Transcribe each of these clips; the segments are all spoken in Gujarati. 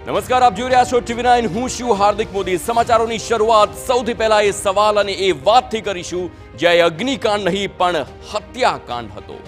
નમસ્કાર, આપ જોઈ રહ્યા છો TV9. હું છું હાર્દિક મોદી. સમાચારોની શરૂઆત સૌથી પહેલા એ સવાલ અને એ વાતથી કરીશું જ્યાં અગ્નિકાંડ નહીં પણ હત્યાકાંડ હતો.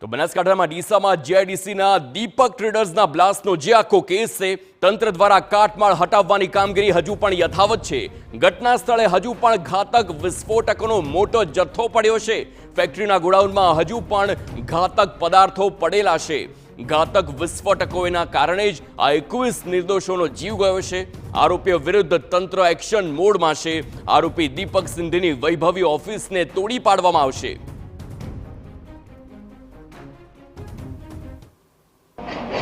તો બનાસકાંઠામાં ડીસામાં જીઆઈડીસીના દીપક ટ્રેડર્સના બ્લાસ્ટનો જે આખો કેસ છે, તંત્ર દ્વારા કાટમાળ હટાવવાની કામગીરી હજુ પણ યથાવત છે. ઘટના સ્થળે હજુ પણ ઘાતક વિસ્ફોટકોનો મોટો જથ્થો પડ્યો છે. ફેક્ટરીના ગોડાઉનમાં હજુ પણ ઘાતક પદાર્થો પડેલા છે. ઘાતક વિસ્ફોટકોના કારણે જ આ 21 નિર્દોષોનો જીવ ગયો છે. આરોપીઓ વિરુદ્ધ તંત્ર એક્શન મોડમાં છે. આરોપી દીપક સિંધીની વૈભવી ઓફિસને તોડી પાડવામાં આવશે.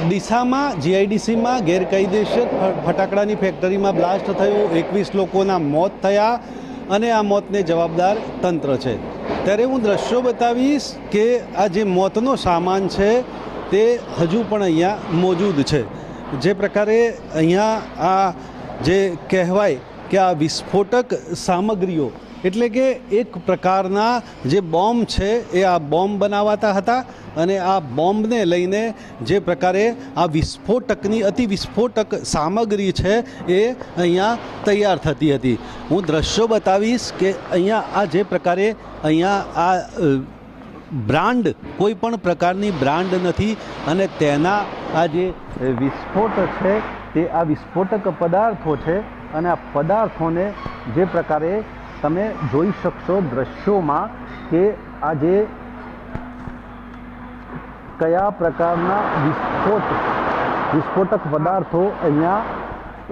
ડીસામાં જીઆઈડીસીમાં ગેરકાયદેસર ફટાકડાની ફેક્ટરીમાં બ્લાસ્ટ થયો, 21 લોકોના મોત થયા અને આ મોતને જવાબદાર તંત્ર છે. ત્યારે હું દ્રશ્યો બતાવીશ કે આ જે મોતનો સામાન છે તે હજુ પણ અહીંયા મોજૂદ છે. જે પ્રકારે અહીંયા આ જે કહેવાય કે આ વિસ્ફોટક સામગ્રીઓ એટલે કે એક પ્રકારના જે બોમ્બ છે એ આ બોમ્બ બનાવાતા હતા અને આ બોમ્બને લઈને જે પ્રકારે આ વિસ્ફોટકની અતિ વિસ્ફોટક સામગ્રી છે એ અહીંયા તૈયાર થતી હતી. હું દ્રશ્યો બતાવીશ કે અહીંયા આ જે પ્રકારે અહીંયા આ બ્રાન્ડ કોઈ પણ પ્રકારની બ્રાન્ડ નથી અને તેના આ જે વિસ્ફોટ છે તે આ વિસ્ફોટક પદાર્થો છે અને આ પદાર્થોને જે પ્રકારે તમે જોઈ શકશો દ્રશ્યોમાં કે આ જે કયા પ્રકારના વિસ્ફોટક પદાર્થો અહીંયા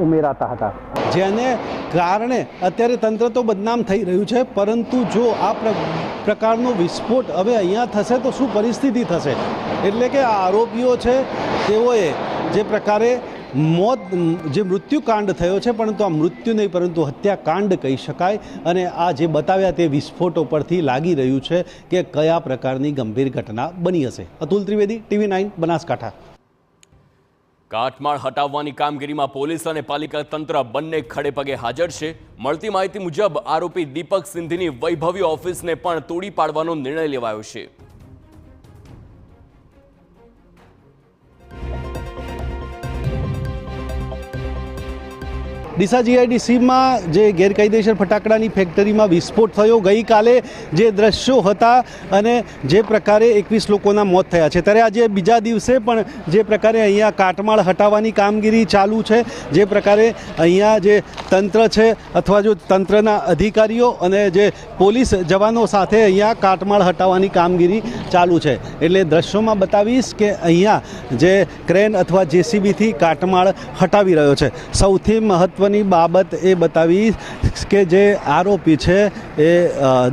ઉમેરાતા હતા, જેને કારણે અત્યારે તંત્ર તો બદનામ થઈ રહ્યું છે. પરંતુ જો આ પ્રકારનો વિસ્ફોટ હવે અહીંયા થશે તો શું પરિસ્થિતિ થશે? એટલે કે આ આરોપીઓ છે તેઓએ જે પ્રકારે જે મૃત્યુકાંડ થયો છે, પરંતુ આ મૃત્યુ નહીં પરંતુ હત્યાકાંડ કહી શકાય. અને આ જે બતાવ્યા તે વિસ્ફોટો પરથી લાગી રહ્યું છે કે કયા પ્રકારની ગંભીર ઘટના બની હશે. અતુલ ત્રિવેદી, TV9 બનાસકાંઠા. કાટમાળ હટાવવાની કામગીરીમાં પોલીસ અને પાલિકા તંત્ર બંને ખડે પગે હાજર છે. મળતી માહિતી મુજબ આરોપી દીપક સિંધીની વૈભવી ઓફિસને પણ તોડી પાડવાનો નિર્ણય લેવાયો છે. ડીસા જીઆઈડીસીમાં જે ગેરકાયદેસર ફટાકડાની ફેક્ટરીમાં વિસ્ફોટ થયો, ગઈકાલે જે દ્રશ્યો હતા અને જે પ્રકારે 21 લોકોના મોત થયા છે, ત્યારે આજે બીજા દિવસે પણ જે પ્રકારે અહીંયા કાટમાળ હટાવવાની કામગીરી ચાલુ છે. જે પ્રકારે અહીંયા જે તંત્ર છે અથવા જો તંત્રના અધિકારીઓ અને જે પોલીસ જવાનો સાથે અહીંયા કાટમાળ હટાવવાની કામગીરી ચાલુ છે. એટલે દ્રશ્યોમાં બતાવીશ કે અહીંયા જે ક્રેન અથવા જેસીબીથી કાટમાળ હટાવી રહ્યો છે. સૌથી મહત્વ ની બાબત એ બતાવી કે જે આરોપી છે એ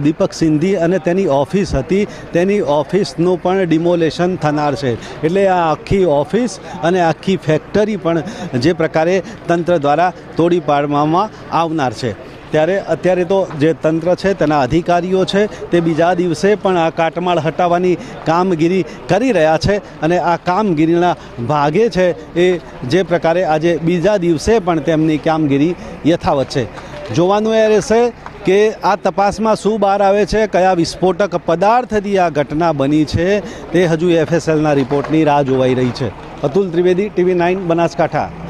દીપક સિંધી અને તેની ઓફિસ હતી, તેની ઓફિસનું પણ ડિમોલેશન થનાર છે. એટલે આ આખી ઓફિસ અને આખી ફેક્ટરી પણ જે પ્રકારે તંત્ર દ્વારા તોડી પાડવામાં આવનાર છે. ત્યારે અત્યારે તો જે તંત્ર છે તેના અધિકારીઓ છે તે બીજા દિવસે પણ આ કાટમાળ હટાવવાની કામગીરી કરી રહ્યા છે અને આ કામગીરીના ભાગે છે એ જે પ્રકારે આજે બીજા દિવસે પણ તેમની કામગીરી યથાવત છે. જોવાનું એ રહેશે કે આ તપાસમાં શું બહાર આવે છે, કયા વિસ્ફોટક પદાર્થથી આ ઘટના બની છે તે હજુ FSLના રિપોર્ટની રાહ જોવાઈ રહી છે. અતુલ ત્રિવેદી, TV9 બનાસકાંઠા.